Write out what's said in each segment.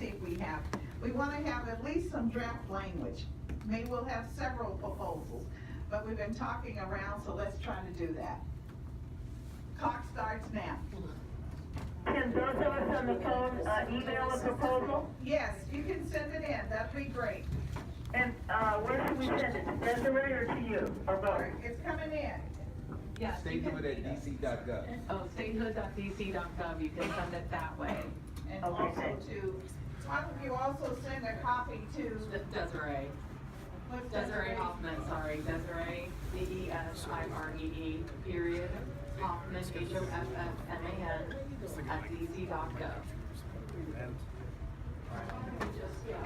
see if we have. We wanna have at least some draft language. Maybe we'll have several proposals, but we've been talking around, so let's try to do that. Clock starts now. Can those of us on the phone email a proposal? Yes, you can send it in, that'd be great. And where should we send it? To Desiree or to you? Or both? It's coming in. Yes. Statehood at dc.gov. Oh, statehood.dc.gov, you can send it that way. And Okay, also thanks. to, why don't you also send a copy to, Desiree. what's Desiree Hoffman, sorry, Desiree, DESIREE, period, Hoffman, HOFFMAN, at dc.gov.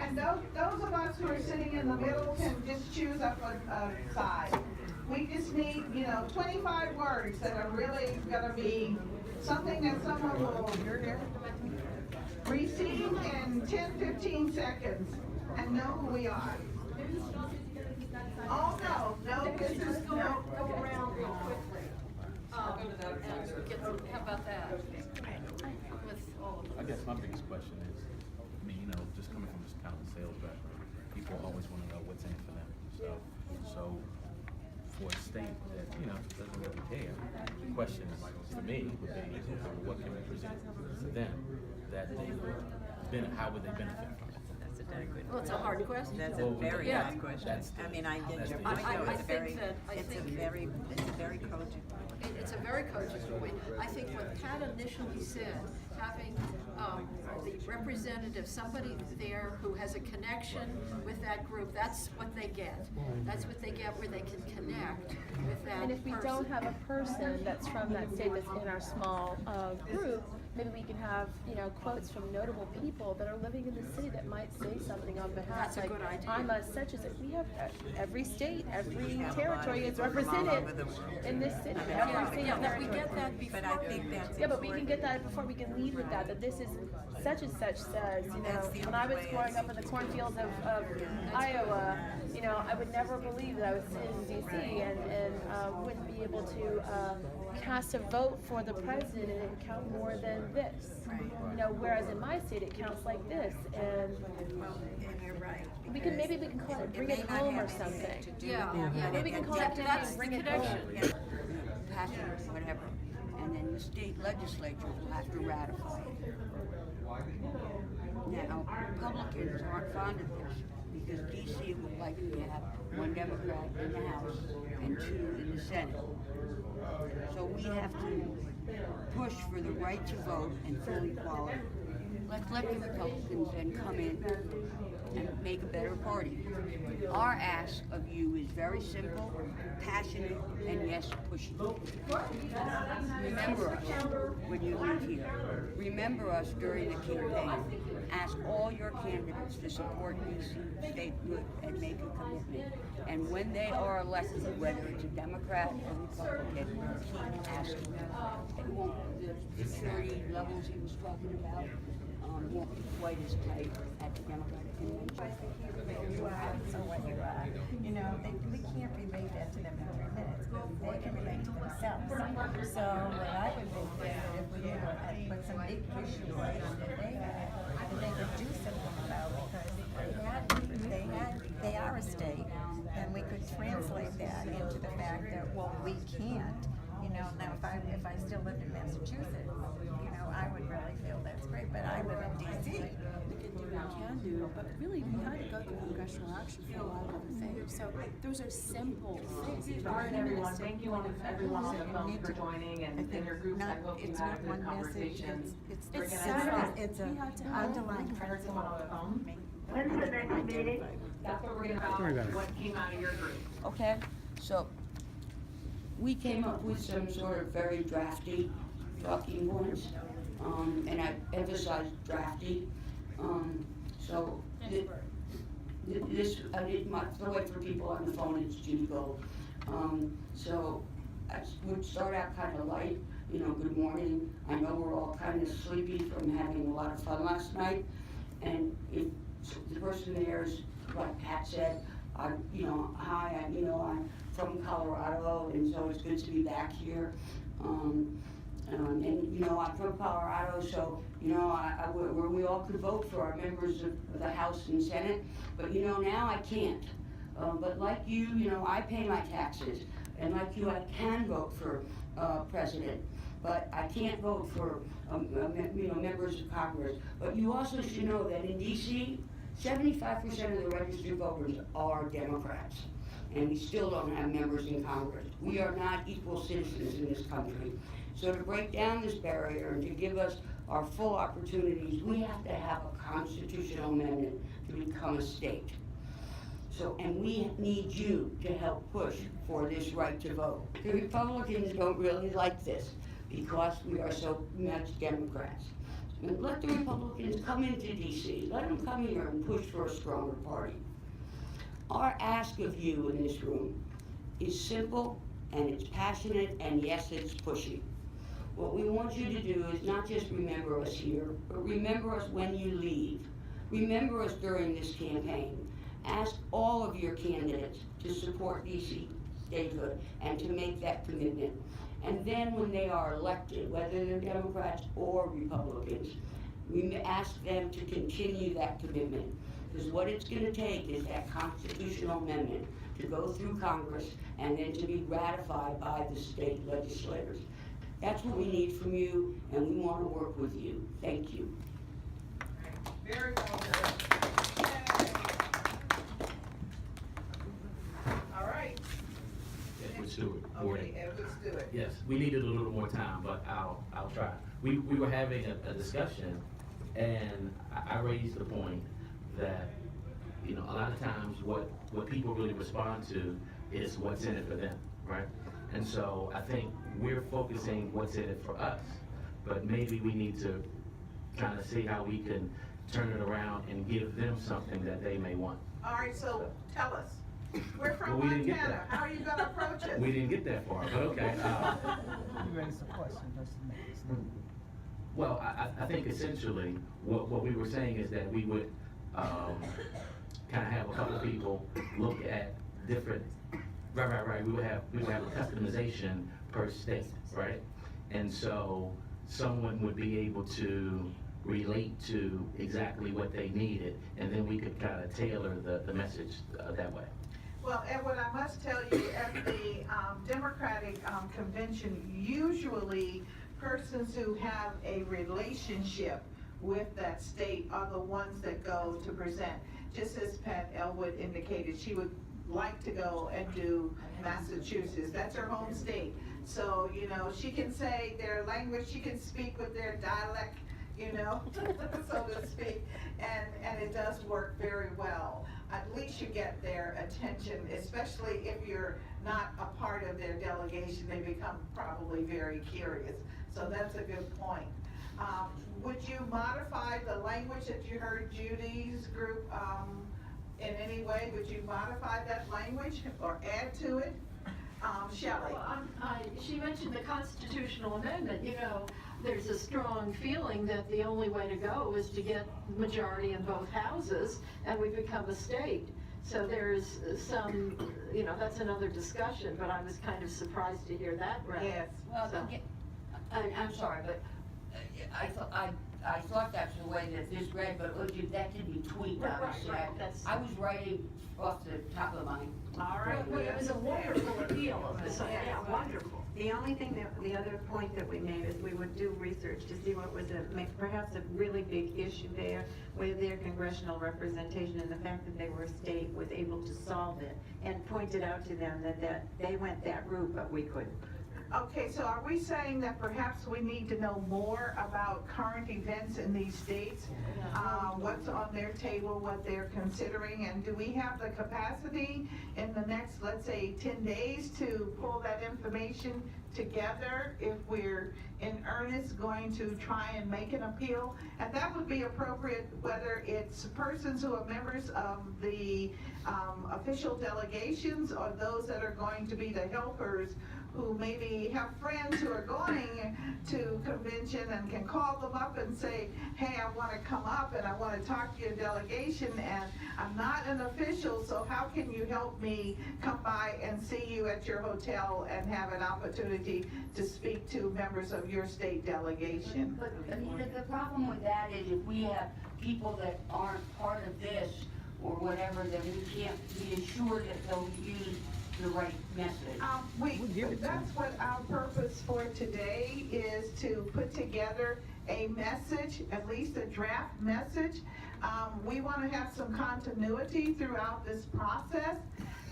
and those of us who are sitting in the middle can just choose up a side. We just need, 25 words that are really gonna be something that someone will receive in 10, 15 seconds and know who we are. Oh, no, this is, no. Go around real quickly. And get, how about that? With all of I guess my biggest question is, just coming from this kind of sales background, people always want to know what's in it for them. So for a state that, doesn't really care, the question for me would be, what can we present to them that they would, how would they benefit from it? That's a very good Well, it's a hard question. That's a very Yeah. hard question. That's the- I mean, I get that's your the point. issue. I It's think very, that- I it's a think- very cogent. It's a very cogent point. I think what Pat initially said, having the representative, somebody there who has a connection with that group, that's what they get. That's what they get, where they can connect with that person. And if we don't have a person that's from that state that's in our small group, maybe we can have, quotes from notable people that are living in the city that might say something on behalf. That's a good idea. I'm a such as, we have every state, every have a lot of territory is people from all represented over the world. in this city. Yeah, Every yeah, state that we territory. get that before. But I think that's Yeah, but we can get that before we can lead with that this is such and such says, That's the when I only was way growing I up in the cornfields of Iowa, I would never believe that I was in DC and wouldn't be able to cast a vote for the president and it count more than this. Whereas in my state it counts like this, and Well, and you're right. maybe we can call it bring it home or something. Yeah. Maybe we can call it That's bring the it connection. home. Pass it or whatever, and then the state legislature will have to ratify it. Now, Republicans aren't fond of this, because DC would like to have one Democrat in the House and 2 in the Senate. So we have to push for the right to vote and full equality. Let's let the Republicans then come in and make a better party. Our ask of you is very simple, passionate, and yes, pushy. Remember us when you leave here. Remember us during the campaign. Ask all your candidates to support DC Statehood and make a commitment. And when they are elected, whether it's a Democrat or Republican, keep asking. It won't, the security levels he was talking about won't be quite as tight at the Democratic convention. So what you are, we can't relate that to them in 3 minutes, but they can relate to themselves. So what I would think is that if we put some big issues that they had, that they could do something about, because they are a state, and we could translate that into the fact that, well, we can't. Now if I still lived in Massachusetts, I would really feel that's great, but I live in DC. We can do, but really we had to go through congressional action for a lot of other things. So those are simple things. Everyone, thank you everyone on the phone for joining and in your groups. I hope you had a good conversation. It's an underlying principle. When's the next meeting? That's what we're gonna talk about, what came out of your group. Okay, so we came up with some sort of very drafty talking points, and I emphasized drafty. So this, the way for people on the phone, it's June Gold. So I would start out kind of light, good morning. I know we're all kind of sleepy from having a lot of fun last night, and if the person there is, like Pat said, hi, I'm from Colorado, and so it's good to be back here. And, you know, I'm from Colorado, so, you know, where we all could vote for our members of the House and Senate, but, you know, now I can't. But like you know, I pay my taxes, and like you, I can vote for president, but I can't vote for, you know, members of Congress. But you also should know that in DC, 75% of the registered voters are Democrats, and we still don't have members in Congress. We are not equal citizens in this country. So to break down this barrier and to give us our full opportunities, we have to have a constitutional amendment to become a state. So, and we need you to help push for this right to vote. The Republicans don't really like this because we are so much Democrats. And let the Republicans come into DC. Let them come here and push for a stronger party. Our ask of you in this room is simple, and it's passionate, and yes, it's pushy. What we want you to do is not just remember us here, but remember us when you leave. Remember us during this campaign. Ask all of your candidates to support DC Statehood and to make that commitment. And then when they are elected, whether they're Democrats or Republicans, we ask them to continue that commitment. Because what it's going to take is that constitutional amendment to go through Congress and then to be ratified by the state legislators. That's what we need from you, and we want to work with you. Thank you. Very well done. All right. Edward Stewart. Okay, Edward Stewart. Yes, we needed a little more time, but I'll try. We were having a discussion, and I raised the point that, you know, a lot of times what people really respond to is what's in it for them, right? And so I think we're focusing what's in it for us, but maybe we need to kind of see how we can turn it around and give them something that they may want. All right, so tell us. We're from Well, we didn't get Montana. there. How are you gonna approach it? We didn't get that far, but okay. You raised a question, that's the next. Well, I think essentially what we were saying is that we would kind of have a couple of people look at different, right. We would have a customization per state, right? And so someone would be able to relate to exactly what they needed, and then we could kind of tailor the message that way. Well, Edward, I must tell you, at the Democratic convention, usually persons who have a relationship with that state are the ones that go to present. Just as Pat Elwood indicated, she would like to go and do Massachusetts. That's her home state. So, you know, she can say their language, she can speak with their dialect, you know, so to speak, and it does work very well. At least you get their attention, especially if you're not a part of their delegation, they become probably very curious. So that's a good point. Would you modify the language that you heard Judy's group in any way? Would you modify that language or add to it? Shelley? Well, she mentioned the constitutional amendment. You know, there's a strong feeling that the only way to go is to get majority in both houses, and we become a state. So there's some, you know, that's another discussion, but I was kind of surprised to hear that read. Yes. Well, So- I'm sorry, but I thought that's the way that this read, but that didn't be tweaked, obviously. Right, that's- I was writing off the top of my. All right. But it was a wonderful appeal of this, yeah, wonderful. The only thing the other point that we made is we would do research to see what was perhaps a really big issue there with their congressional representation, and the fact that they were a state was able to solve it and pointed out to them that they went that route, but we couldn't. Okay, so are we saying that perhaps we need to know more about current events in these states? What's on their table, what they're considering, and do we have the capacity in the next, let's say, 10 days to pull that information together if we're in earnest going to try and make an appeal? And that would be appropriate whether it's persons who are members of the official delegations or those that are going to be the helpers who maybe have friends who are going to convention and can call them up and say, hey, I want to come up and I want to talk to your delegation and I'm not an official, so how can you help me come by and see you at your hotel and have an opportunity to speak to members of your state delegation? But the problem with that is if we have people that aren't part of this or whatever, then we can't be assured that they'll use the right message. That's what our purpose for today is, to put together a message, at least a draft message. We want to have some continuity throughout this process.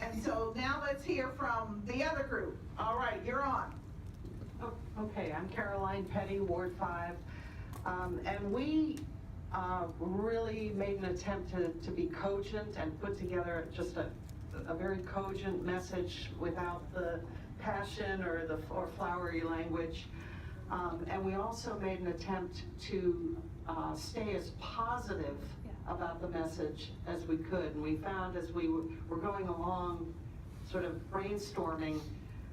And so now let's hear from the other group. All right, you're on. Okay, I'm Caroline Petty, Ward 5. And we really made an attempt to be cogent and put together just a very cogent message without the passion or flowery language. And we also made an attempt to stay as positive about the message as we could. And we found as we were going along, sort of brainstorming,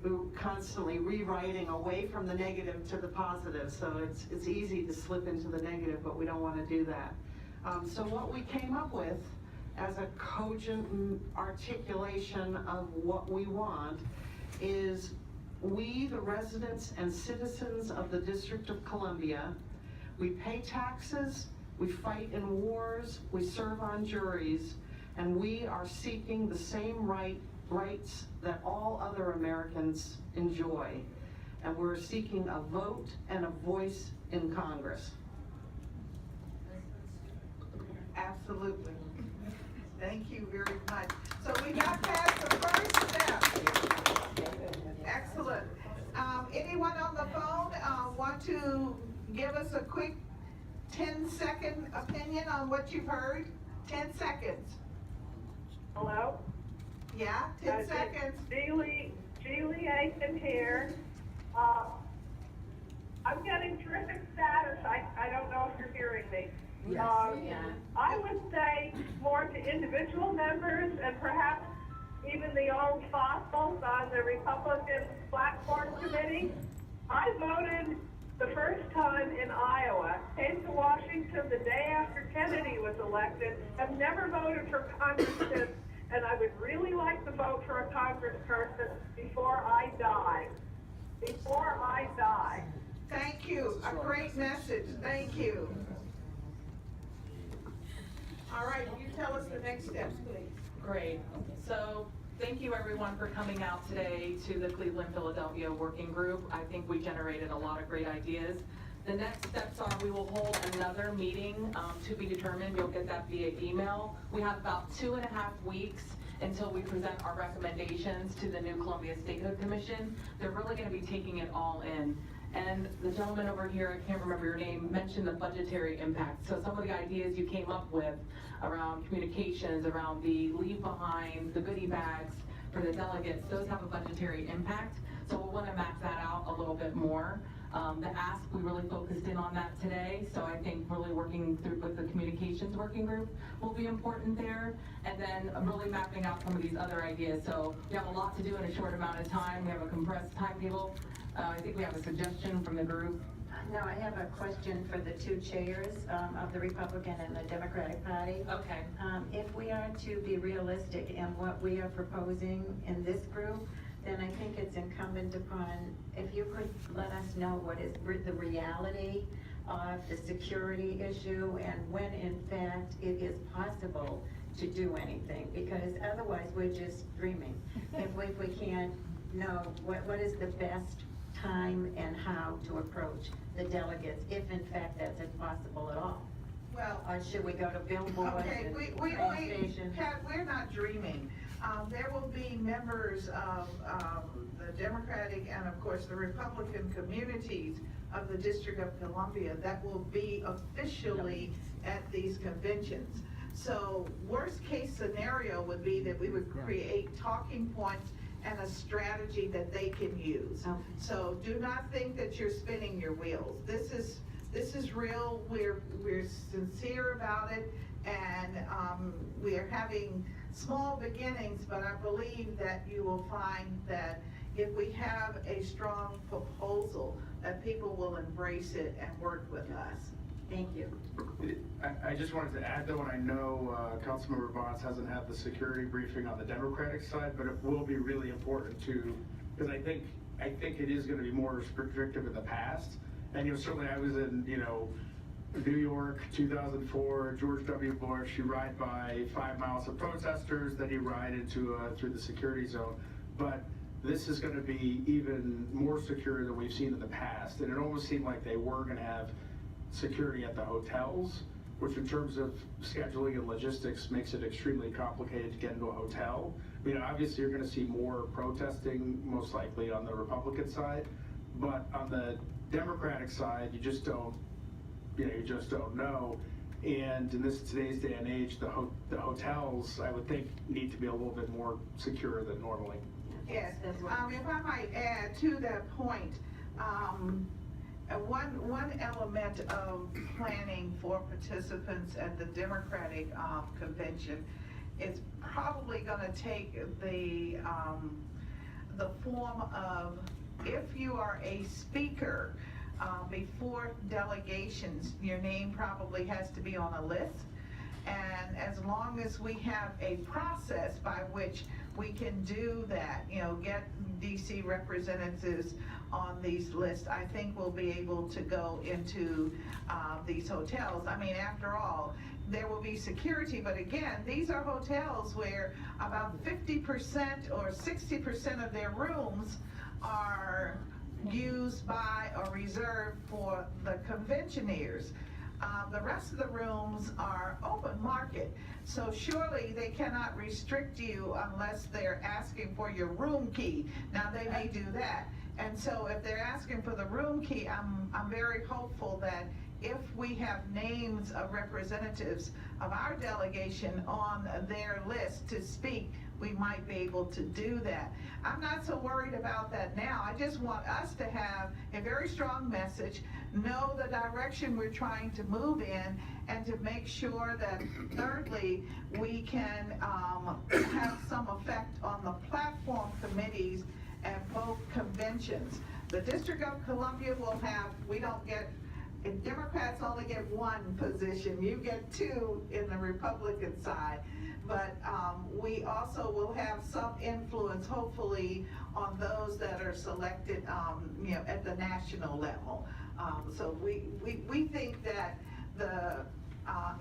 we were constantly rewriting away from the negative to the positive. So it's easy to slip into the negative, but we don't want to do that. So what we came up with as a cogent articulation of what we want is, we, the residents and citizens of the District of Columbia, we pay taxes, we fight in wars, we serve on juries, and we are seeking the same rights that all other Americans enjoy. And we're seeking a vote and a voice in Congress. Absolutely. Thank you very much. So we got past the first step. Excellent. Anyone on the phone want to give us a quick 10-second opinion on what you've heard? 10 seconds. Hello? Yeah, 10 seconds. Julie Aiken here. I'm getting terrific status. I don't know if you're hearing me. Yes. I would say more to individual members and perhaps even the old fossils on the Republican Platform Committee. I voted the first time in Iowa, came to Washington the day after Kennedy was elected, have never voted for Congress since, and I would really like to vote for a congressperson before I die. Before I die. Thank you. A great message. Thank you. All right, you tell us the next steps, please. Great. So thank you everyone for coming out today to the Cleveland-Philadelphia Working Group. I think we generated a lot of great ideas. The next steps are we will hold another meeting to be determined. You'll get that via email. We have about 2.5 weeks until we present our recommendations to the new Columbia Statehood Commission. They're really going to be taking it all in. And the gentleman over here, I can't remember your name, mentioned the budgetary impact. So some of the ideas you came up with around communications, around the leave behind, the goodie bags for the delegates, those have a budgetary impact. So we'll want to map that out a little bit more. The ask, we really focused in on that today. So I think really working through with the communications working group will be important there. And then really mapping out some of these other ideas. So we have a lot to do in a short amount of time. We have a compressed timetable. I think we have a suggestion from the group. No, I have a question for the two chairs of the Republican and the Democratic Party. Okay. If we are to be realistic in what we are proposing in this group, then I think it's incumbent upon, if you could let us know what is the reality of the security issue and when in fact it is possible to do anything, because otherwise we're just dreaming. If we can't know what is the best time and how to approach the delegates, if in fact that's impossible at all. Well, or should we go to billboards okay, and stations? Pat, we're not dreaming. There will be members of the Democratic and of course the Republican communities of the District of Columbia that will be officially at these conventions. So worst case scenario would be that we would create talking points and a strategy that they can use. Okay. So do not think that you're spinning your wheels. This is real. We're sincere about it, and we are having small beginnings, but I believe that you will find that if we have a strong proposal, that people will embrace it and work with us. Thank you. I just wanted to add though, and I know Councilmember Bonds hasn't had the security briefing on the Democratic side, but it will be really important to, because I think it is going to be more restrictive in the past. And certainly I was in New York, 2004, George W. Bush. You ride by 5 miles of protesters, then you ride into through the security zone. But this is going to be even more secure than we've seen in the past. And it almost seemed like they were going to have security at the hotels, which in terms of scheduling and logistics makes it extremely complicated to get into a hotel. I mean, obviously you're going to see more protesting most likely on the Republican side, but on the Democratic side, you just don't know. And in today's day and age, the hotels, I would think, need to be a little bit more secure than normally. Yes, if I might add to that point, one element of planning for participants at the Democratic convention is probably going to take the form of, if you are a speaker before delegations, your name probably has to be on a list. And as long as we have a process by which we can do that, get DC representatives on these lists, I think we'll be able to go into these hotels. I mean, after all, there will be security, but again, these are hotels where about 50% or 60% of their rooms are used by or reserved for the conventioneers. The rest of the rooms are open market, so surely they cannot restrict you unless they're asking for your room key. Now they may do that, and so if they're asking for the room key, I'm very hopeful that if we have names of representatives of our delegation on their list to speak, we might be able to do that. I'm not so worried about that now. I just want us to have a very strong message, know the direction we're trying to move in, and to make sure that, thirdly, we can have some effect on the platform committees at both conventions. The District of Columbia will have, and Democrats only get one position. You get two in the Republican side. But we also will have some influence, hopefully, on those that are selected, at the national level. So we think that the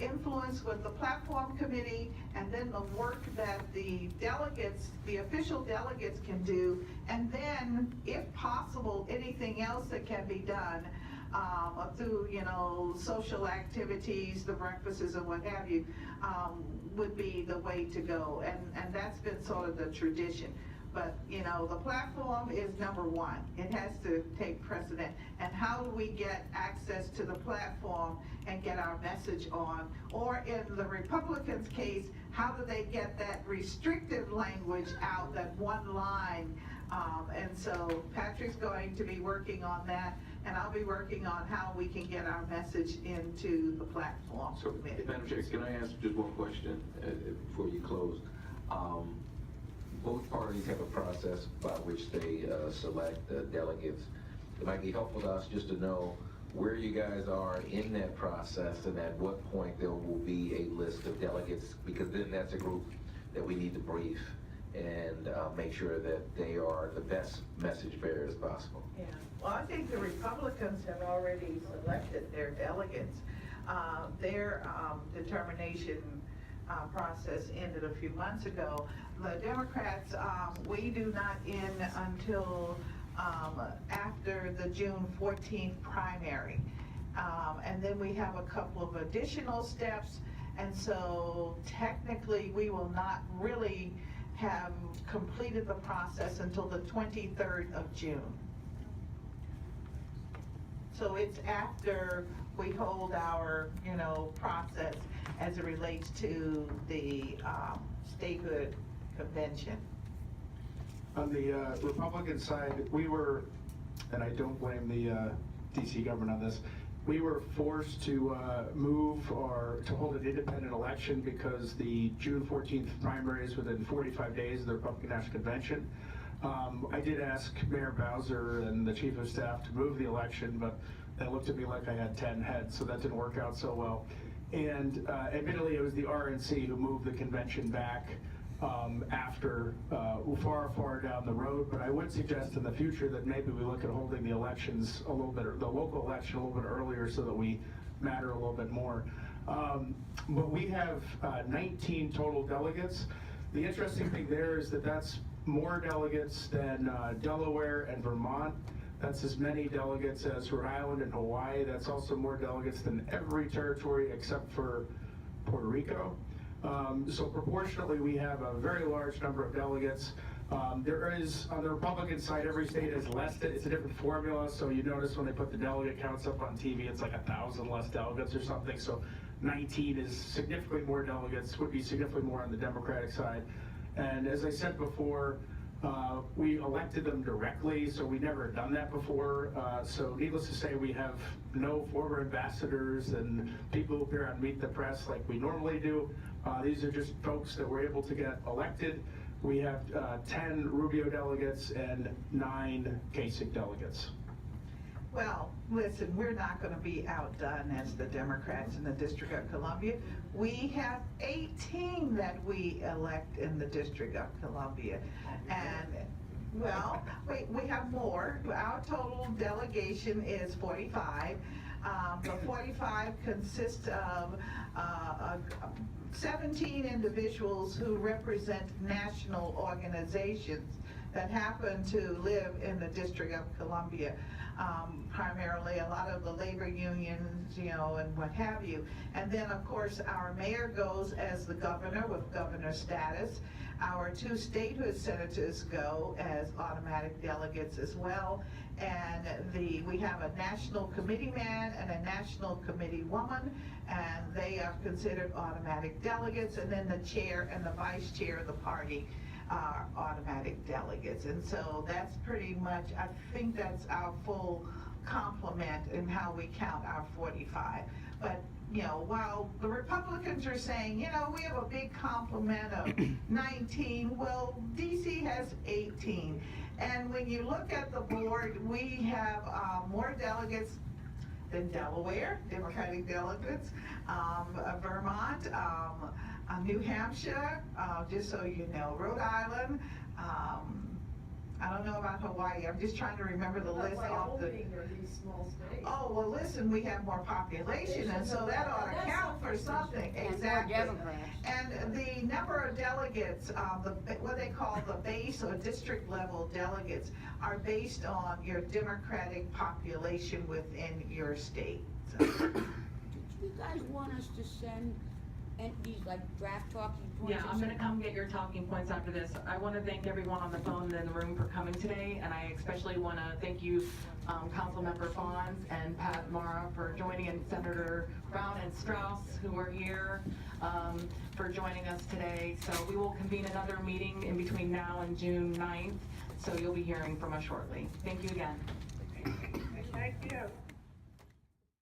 influence with the platform committee, and then the work that the delegates, the official delegates can do, and then, if possible, anything else that can be done through, social activities, the breakfasts and what have you, would be the way to go. And that's been sort of the tradition. But, the platform is number one. It has to take precedent. And how do we get access to the platform and get our message on? Or in the Republicans' case, how do they get that restrictive language out, that one line? And so Patrick's going to be working on that, and I'll be working on how we can get our message into the platform. So, Madam Chair, can I ask just one question before you close? Both parties have a process by which they select delegates. It might be helpful to us just to know where you guys are in that process, and at what point there will be a list of delegates, because then that's a group that we need to brief and make sure that they are the best message bearers possible. Yeah. Well, I think the Republicans have already selected their delegates. Their determination process ended a few months ago. The Democrats, we do not end until after the June 14th primary. And then we have a couple of additional steps, and so technically we will not really have completed the process until the 23rd of June. So it's after we hold our, process as it relates to the statehood convention. On the Republican side, we were, and I don't blame the DC government on this, we were forced to move or to hold an independent election because the June 14th primary is within 45 days of the Republican National Convention. I did ask Mayor Bowser and the Chief of Staff to move the election, but they looked at me like I had 10 heads, so that didn't work out so well. And admittedly, it was the RNC who moved the convention back after far down the road. But I would suggest in the future that maybe we look at holding the elections a little bit, the local election a little bit earlier, so that we matter a little bit more. But we have 19 total delegates. The interesting thing there is that that's more delegates than Delaware and Vermont. That's as many delegates as Rhode Island and Hawaii. That's also more delegates than every territory except for Puerto Rico. So proportionately, we have a very large number of delegates. There is, on the Republican side, every state has less, it's a different formula, so you notice when they put the delegate counts up on TV, it's like 1,000 less delegates or something, so 19 is significantly more delegates, would be significantly more on the Democratic side. And as I said before, we elected them directly, so we never done that before. So needless to say, we have no former ambassadors and people who appear on Meet the Press like we normally do. These are just folks that were able to get elected. We have 10 Rubio delegates and 9 Kasich delegates. Well, listen, we're not going to be outdone as the Democrats in the District of Columbia. We have 18 that we elect in the District of Columbia. And, well, we have more. Our total delegation is 45. The 45 consists of 17 individuals who represent national organizations that happen to live in the District of Columbia. Primarily a lot of the labor unions, you know, and what have you. And then, of course, our mayor goes as the governor with governor status. Our 2 statehood senators go as automatic delegates as well. And we have a national committee man and a national committee woman, and they are considered automatic delegates. And then the chair and the vice chair of the party are automatic delegates. And so that's pretty much, I think that's our full complement in how we count our 45. But, you know, while the Republicans are saying, you know, we have a big complement of 19, well, DC has 18. And when you look at the board, we have more delegates than Delaware, Democratic delegates, Vermont, New Hampshire, just so you know, Rhode Island, I don't know about Hawaii, I'm just trying to remember the list off the... Oh, well, listen, we have more population, and so that ought to count for something. Exactly. And the number of delegates, what they call the base or district level delegates, are based on your Democratic population within your state. So. Do you guys want us to send these like draft talking points? Yeah, I'm gonna come get your talking points after this. I wanna thank everyone on the phone and in the room for coming today, and I especially wanna thank you, Councilmember Bonds and Pat Mara for joining, and Senator Brown and Strauss, who are here, for joining us today. So we will convene another meeting in between now and June 9th, so you'll be hearing from us shortly. Thank you again. Thank you.